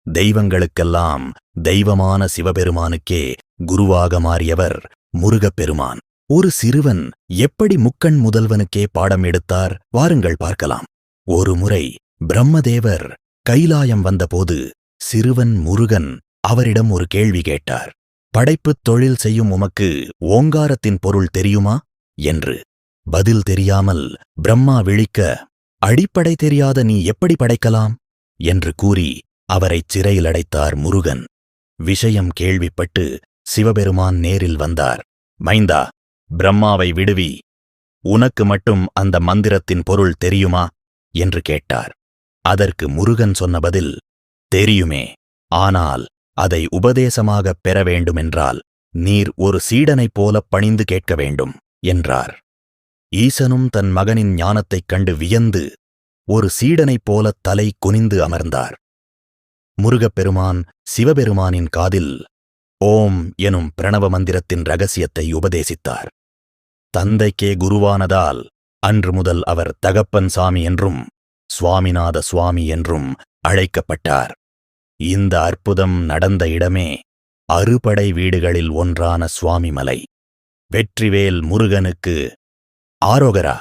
தெய்வங்களுக்கெல்லாம் தெய்வமான சிவபெருமானுக்கே குருவாக மாறியவர் முருகப்பெருமான். ஒரு சிறுவன் எப்படி முக்கண் முதல்வனுக்கே பாடம் எடுத்தார் வாருங்கள் பார்க்கலாம். ஒருமுறை பிரம்மதேவர் கைலாயம் வந்தபோது சிறுவன் முருகன் அவரிடம் ஒரு கேள்வி கேட்டார். படைப்புத் தொழில் செய்யும் உமக்கு ஓங்காரத்தின் பொருள் தெரியுமா என்று. பதில் தெரியாமல் பிரம்மா விழிக்க, அடிப்படை தெரியாத நீ எப்படி படைக்கலாம் என்று கூறி அவரைச் சிறையில் அடைத்தார் முருகன். விஷயம் கேள்விப்பட்டு சிவபெருமான் நேரில் வந்தார். மைந்தா, பிரம்மாவை விடுவி, உனக்கு மட்டும் அந்த மந்திரத்தின் பொருள் தெரியுமா என்று கேட்டார். அதற்கு முருகன் சொன்ன பதில், தெரியுமே, ஆனால் அதை உபதேசமாகப் பெற வேண்டுமென்றால் நீர் ஒரு சீடனைப் போலப் பணிந்து கேட்க வேண்டும் என்றார். ஈசனும் தன் மகனின் ஞானத்தைக் கண்டு வியந்து ஒரு சீடனைப் போலத் தலை குனிந்து அமர்ந்தார். முருகப்பெருமான் சிவபெருமானின் காதில் ஓம் எனும் பிரணவ மந்திரத்தின் இரகசியத்தை உபதேசித்தார். தந்தைக்கே குருவானதால் அன்று முதல் அவர் தகப்பன் சாமி என்றும் சுவாமிநாத சுவாமி என்றும் அழைக்கப்பட்டார். இந்த அற்புதம் நடந்த இடமே அறுபடை வீடுகளில் ஒன்றான சுவாமிமலை. வெற்றிவேல் முருகனுக்கு ஆரோகரா.